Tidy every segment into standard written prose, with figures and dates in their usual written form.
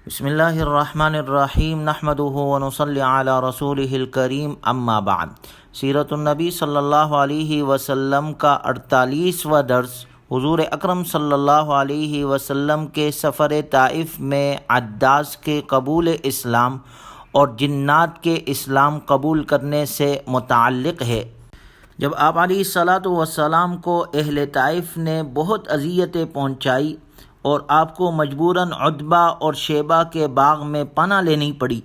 بسم اللہ الرحمن الرحیم نحمدہ ونصلی علی رسولہ الکریم اما بعد۔ سیرت النبی صلی اللہ علیہ وسلم کا 48واں درس حضور اکرم صلی اللہ علیہ وسلم کے سفر طائف میں عداس کے قبول اسلام اور جنات کے اسلام قبول کرنے سے متعلق ہے۔ جب آپ علیہ الصلاۃ والسلام کو اہل طائف نے بہت اذیتیں پہنچائی اور آپ کو مجبوراً عتبہ اور شیبہ کے باغ میں پناہ لینی پڑی،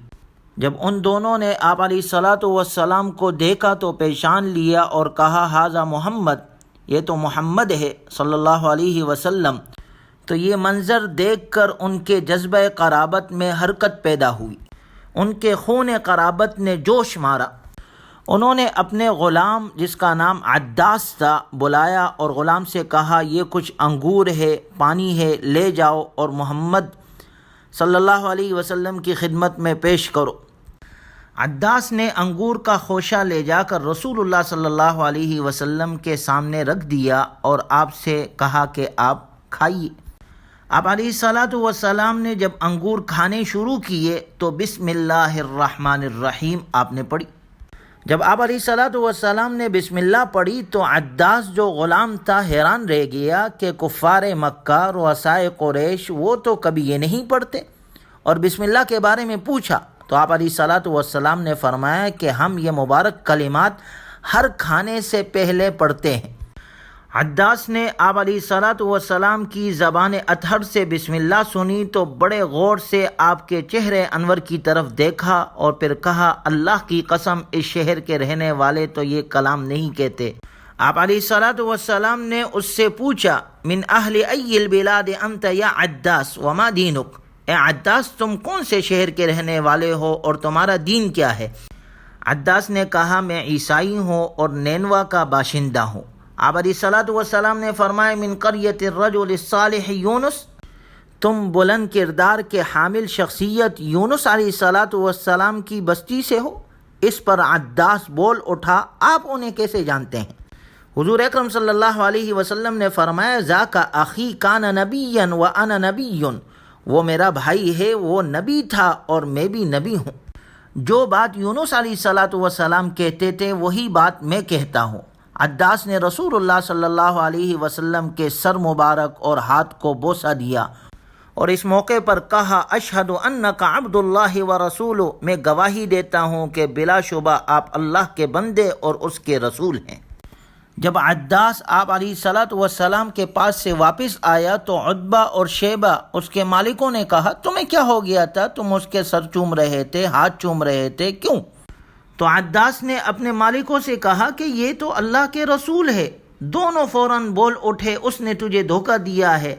جب ان دونوں نے آپ علیہ الصلاۃ والسلام کو دیکھا تو پہچان لیا اور کہا ھذا محمد، یہ تو محمد ہے صلی اللہ علیہ وسلم، تو یہ منظر دیکھ کر ان کے جذبہ قرابت میں حرکت پیدا ہوئی، ان کے خون قرابت نے جوش مارا۔ انہوں نے اپنے غلام جس کا نام عداس تھا بلایا اور غلام سے کہا یہ کچھ انگور ہے، پانی ہے، لے جاؤ اور محمد صلی اللہ علیہ وسلم کی خدمت میں پیش کرو۔ عداس نے انگور کا خوشہ لے جا کر رسول اللہ صلی اللہ علیہ وسلم کے سامنے رکھ دیا اور آپ سے کہا کہ آپ کھائیے۔ آپ علیہ الصلاۃ والسلام نے جب انگور کھانے شروع کیے تو بسم اللہ الرحمن الرحیم آپ نے پڑھی۔ جب آپ علیہ الصلاۃ والسلام نے بسم اللہ پڑھی تو عداس جو غلام تھا حیران رہ گیا کہ کفار مکہ، رؤسائے قریش وہ تو کبھی یہ نہیں پڑھتے، اور بسم اللہ کے بارے میں پوچھا تو آپ علیہ الصلاۃ والسلام نے فرمایا کہ ہم یہ مبارک کلمات ہر کھانے سے پہلے پڑھتے ہیں۔ عداس نے آپ علیہ الصلاۃ والسلام کی زبان اطہر سے بسم اللہ سنی تو بڑے غور سے آپ کے چہرے انور کی طرف دیکھا اور پھر کہا اللہ کی قسم اس شہر کے رہنے والے تو یہ کلام نہیں کہتے۔ آپ علیہ الصلاۃ والسلام نے اس سے پوچھا من اہل ای البلاد انت یا عداس وما دینک، اے عداس تم کون سے شہر کے رہنے والے ہو اور تمہارا دین کیا ہے؟ عداس نے کہا میں عیسائی ہوں اور نینوا کا باشندہ ہوں۔ آپ علیہ الصلاۃ والسلام نے فرمایا من قریۃ الرجل الصالح یونس، تم بلند کردار کے حامل شخصیت یونس علیہ الصلاۃ والسلام کی بستی سے ہو؟ اس پر عداس بول اٹھا آپ انہیں کیسے جانتے ہیں؟ حضور اکرم صلی اللہ علیہ وسلم نے فرمایا ذاک اخی کان نبیا وانا نبی، وہ میرا بھائی ہے، وہ نبی تھا اور میں بھی نبی ہوں۔ جو بات یونس علیہ الصلاۃ والسلام کہتے تھے وہی بات میں کہتا ہوں۔ عداس نے رسول اللہ صلی اللہ علیہ وسلم کے سر مبارک اور ہاتھ کو بوسہ دیا اور اس موقع پر کہا اشہد انک عبد اللہ ورسولہ، میں گواہی دیتا ہوں کہ بلا شبہ آپ اللہ کے بندے اور اس کے رسول ہیں۔ جب عداس آپ علیہ الصلاۃ والسلام کے پاس سے واپس آیا تو عتبہ اور شیبہ اس کے مالکوں نے کہا تمہیں کیا ہو گیا تھا، تم اس کے سر چوم رہے تھے، ہاتھ چوم رہے تھے، کیوں؟ تو عداس نے اپنے مالکوں سے کہا کہ یہ تو اللہ کے رسول ہے۔ دونوں فوراً بول اٹھے اس نے تجھے دھوکہ دیا ہے۔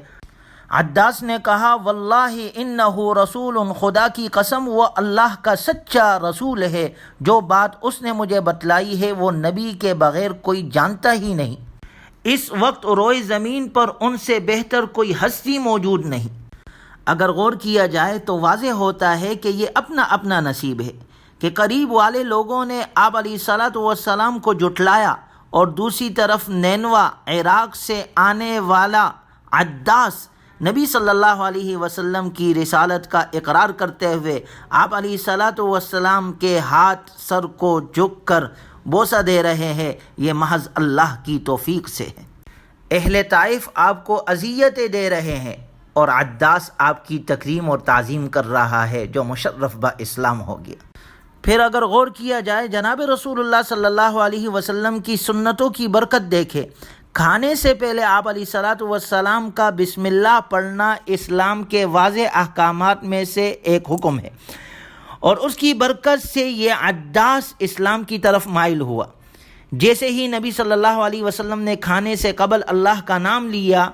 عداس نے کہا واللہ انہ رسول، خدا کی قسم وہ اللہ کا سچا رسول ہے، جو بات اس نے مجھے بتلائی ہے وہ نبی کے بغیر کوئی جانتا ہی نہیں۔ اس وقت روئے زمین پر ان سے بہتر کوئی ہستی موجود نہیں۔ اگر غور کیا جائے تو واضح ہوتا ہے کہ یہ اپنا اپنا نصیب ہے کہ قریب والے لوگوں نے آپ علیہ الصلاۃ والسلام کو جھٹلایا اور دوسری طرف نینوا عراق سے آنے والا عداس نبی صلی اللہ علیہ وسلم کی رسالت کا اقرار کرتے ہوئے آپ علیہ الصلاۃ والسلام کے ہاتھ سر کو جھک کر بوسہ دے رہے ہیں، یہ محض اللہ کی توفیق سے ہے۔ اہل طائف آپ کو اذیتیں دے رہے ہیں اور عداس آپ کی تکریم اور تعظیم کر رہا ہے، جو مشرف با اسلام ہو گیا۔ پھر اگر غور کیا جائے جناب رسول اللہ صلی اللہ علیہ وسلم کی سنتوں کی برکت دیکھے، کھانے سے پہلے آپ علیہ الصلاۃ والسلام کا بسم اللہ پڑھنا اسلام کے واضح احکامات میں سے ایک حکم ہے، اور اس کی برکت سے یہ عداس اسلام کی طرف مائل ہوا۔ جیسے ہی نبی صلی اللہ علیہ وسلم نے کھانے سے قبل اللہ کا نام لیا،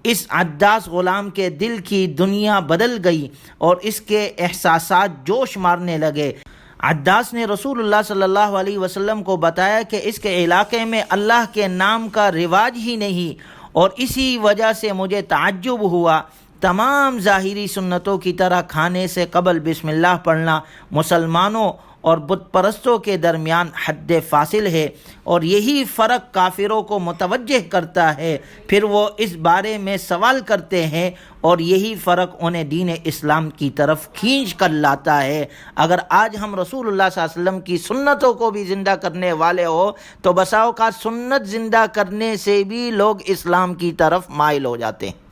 اس عداس غلام کے دل کی دنیا بدل گئی اور اس کے احساسات جوش مارنے لگے۔ عداس نے رسول اللہ صلی اللہ علیہ وسلم کو بتایا کہ اس کے علاقے میں اللہ کے نام کا رواج ہی نہیں، اور اسی وجہ سے مجھے تعجب ہوا۔ تمام ظاہری سنتوں کی طرح کھانے سے قبل بسم اللہ پڑھنا مسلمانوں اور بت پرستوں کے درمیان حد فاصل ہے، اور یہی فرق کافروں کو متوجہ کرتا ہے، پھر وہ اس بارے میں سوال کرتے ہیں، اور یہی فرق انہیں دین اسلام کی طرف کھینچ کر لاتا ہے۔ اگر آج ہم رسول اللہ صلی اللہ علیہ وسلم کی سنتوں کو بھی زندہ کرنے والے ہو تو بسا اوقات سنت زندہ کرنے سے بھی لوگ اسلام کی طرف مائل ہو جاتے ہیں۔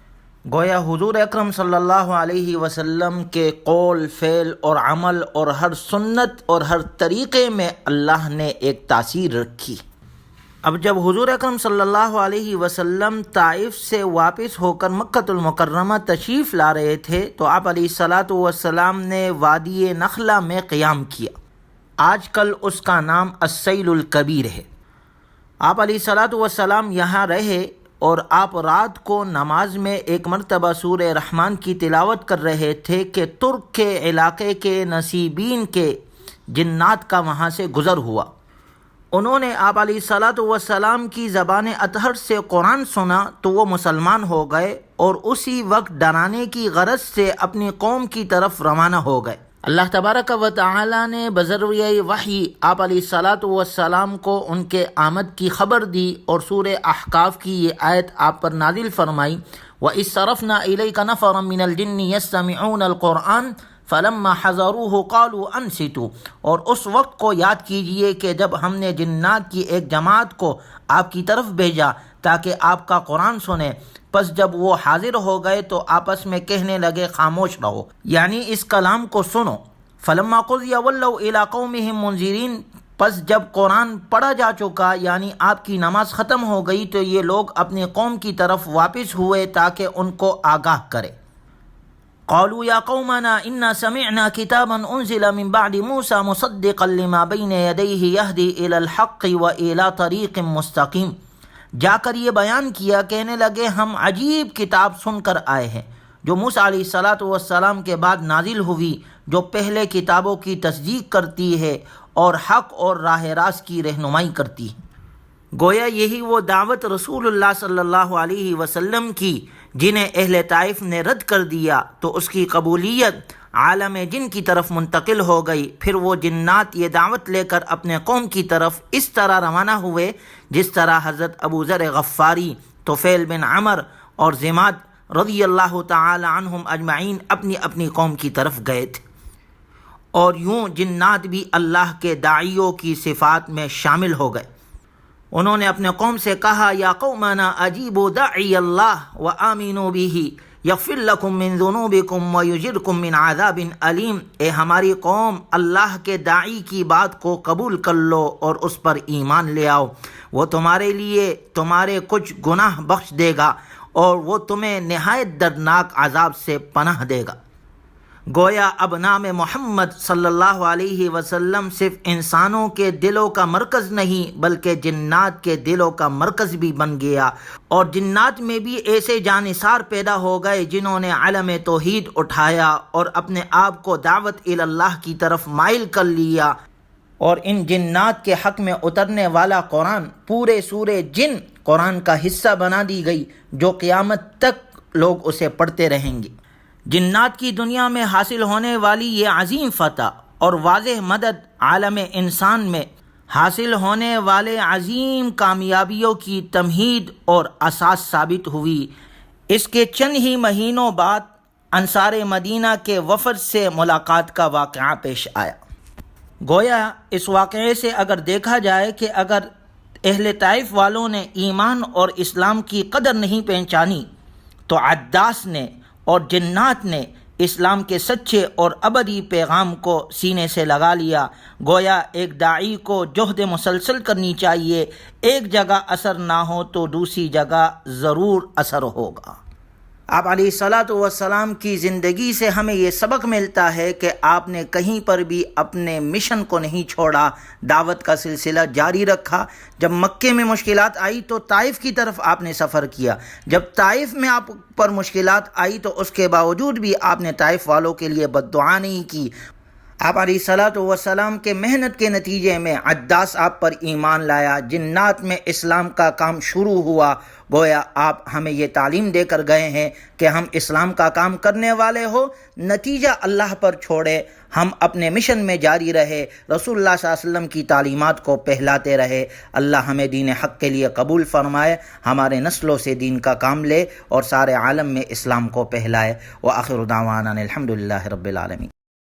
گویا حضور اکرم صلی اللہ علیہ وسلم کے قول، فعل اور عمل اور ہر سنت اور ہر طریقے میں اللہ نے ایک تاثیر رکھی۔ اب جب حضور اکرم صلی اللہ علیہ وسلم طائف سے واپس ہو کر مکۃ المکرمہ تشریف لا رہے تھے تو آپ علیہ الصلاۃ والسلام نے وادی نخلہ میں قیام کیا۔ آج کل اس کا نام السیل الکبیر ہے۔ آپ علیہ الصلاۃ والسلام یہاں رہے اور آپ رات کو نماز میں ایک مرتبہ سورہ رحمان کی تلاوت کر رہے تھے کہ ترک کے علاقے کے نصیبین کے جنات کا وہاں سے گزر ہوا۔ انہوں نے آپ علیہ الصلاۃ والسلام کی زبان اطہر سے قرآن سنا تو وہ مسلمان ہو گئے، اور اسی وقت ڈرانے کی غرض سے اپنی قوم کی طرف روانہ ہو گئے۔ اللہ تبارک و تعالی نے بذریعہ وحی آپ علیہ الصلاۃ والسلام کو ان کے آمد کی خبر دی، اور سورہ احقاف کی یہ آیت آپ پر نازل فرمائی، وَإِذْ صَرَفْنَا إِلَيْكَ نَفَرًا مِنَ الْجِنِّ يَسْتَمِعُونَ الْقُرْآنَ فَلَمَّا حَضَرُوهُ قَالُوا أَنصِتُوا، اور اس وقت کو یاد کیجئے کہ جب ہم نے جنات کی ایک جماعت کو آپ کی طرف بھیجا تاکہ آپ کا قرآن سنیں، پس جب وہ حاضر ہو گئے تو آپس میں کہنے لگے خاموش رہو، یعنی اس کلام کو سنو۔ فَلَمَّا قُضِيَ وَلَّوْا إِلَىٰ قَوْمِهِمْ مُنذِرِينَ، پس جب قرآن پڑھا جا چکا یعنی آپ کی نماز ختم ہو گئی تو یہ لوگ اپنی قوم کی طرف واپس ہوئے تاکہ ان کو آگاہ کرے۔ قالوا یا قومنا انا سمعنا کتابا انزل من بعد موسى مصدقا لما بین یدیہ یہدی الی الحق والی طریق مستقیم، جا کر یہ بیان کیا، کہنے لگے ہم عجیب کتاب سن کر آئے ہیں جو موسیٰ علیہ الصلاۃ والسلام کے بعد نازل ہوئی، جو پہلے کتابوں کی تصدیق کرتی ہے اور حق اور راہ راست کی رہنمائی کرتی ہے۔ گویا یہی وہ دعوت رسول اللہ صلی اللہ علیہ وسلم کی جنہیں اہل طائف نے رد کر دیا تو اس کی قبولیت عالم جن کی طرف منتقل ہو گئی۔ پھر وہ جنات یہ دعوت لے کر اپنے قوم کی طرف اس طرح روانہ ہوئے جس طرح حضرت ابو ذر غفاری، طفیل بن عمر اور زماد رضی اللہ تعالی عنہم اجمعین اپنی اپنی قوم کی طرف گئے تھے، اور یوں جنات بھی اللہ کے داعیوں کی صفات میں شامل ہو گئے۔ انہوں نے اپنے قوم سے کہا یا قومنا اجیبوا داعی اللہ وآمنوا بہ یغفر لکم من ذنوبکم ویجرکم من عذاب علیم، اے ہماری قوم اللہ کے داعی کی بات کو قبول کر لو اور اس پر ایمان لے آؤ، وہ تمہارے لیے تمہارے کچھ گناہ بخش دے گا اور وہ تمہیں نہایت دردناک عذاب سے پناہ دے گا۔ گویا اب نام محمد صلی اللہ علیہ وسلم صرف انسانوں کے دلوں کا مرکز نہیں بلکہ جنات کے دلوں کا مرکز بھی بن گیا، اور جنات میں بھی ایسے جانثار پیدا ہو گئے جنہوں نے علم توحید اٹھایا اور اپنے آپ کو دعوت الی اللہ کی طرف مائل کر لیا، اور ان جنات کے حق میں اترنے والا قرآن پورے سورہ جن قرآن کا حصہ بنا دی گئی جو قیامت تک لوگ اسے پڑھتے رہیں گے۔ جنات کی دنیا میں حاصل ہونے والی یہ عظیم فتح اور واضح مدد عالم انسان میں حاصل ہونے والے عظیم کامیابیوں کی تمہید اور اساس ثابت ہوئی۔ اس کے چند ہی مہینوں بعد انصار مدینہ کے وفد سے ملاقات کا واقعہ پیش آیا۔ گویا اس واقعے سے اگر دیکھا جائے کہ اگر اہل طائف والوں نے ایمان اور اسلام کی قدر نہیں پہچانی تو عداس نے اور جنات نے اسلام کے سچے اور ابدی پیغام کو سینے سے لگا لیا۔ گویا ایک داعی کو جہد مسلسل کرنی چاہیے، ایک جگہ اثر نہ ہو تو دوسری جگہ ضرور اثر ہوگا۔ آپ علیہ الصلاۃ والسلام کی زندگی سے ہمیں یہ سبق ملتا ہے کہ آپ نے کہیں پر بھی اپنے مشن کو نہیں چھوڑا، دعوت کا سلسلہ جاری رکھا۔ جب مکے میں مشکلات آئی تو طائف کی طرف آپ نے سفر کیا، جب طائف میں آپ پر مشکلات آئی تو اس کے باوجود بھی آپ نے طائف والوں کے لیے بد دعا نہیں کی۔ آپ علیہ الصلوۃ والسلام کے محنت کے نتیجے میں عداس آپ پر ایمان لایا، جنات میں اسلام کا کام شروع ہوا۔ گویا آپ ہمیں یہ تعلیم دے کر گئے ہیں کہ ہم اسلام کا کام کرنے والے ہو، نتیجہ اللہ پر چھوڑے، ہم اپنے مشن میں جاری رہے، رسول اللہ صلی اللہ علیہ وسلم کی تعلیمات کو پہلاتے رہے۔ اللہ ہمیں دین حق کے لیے قبول فرمائے، ہمارے نسلوں سے دین کا کام لے اور سارے عالم میں اسلام کو پہلائے۔ وآخر دعوانا الحمدللہ رب العالمین۔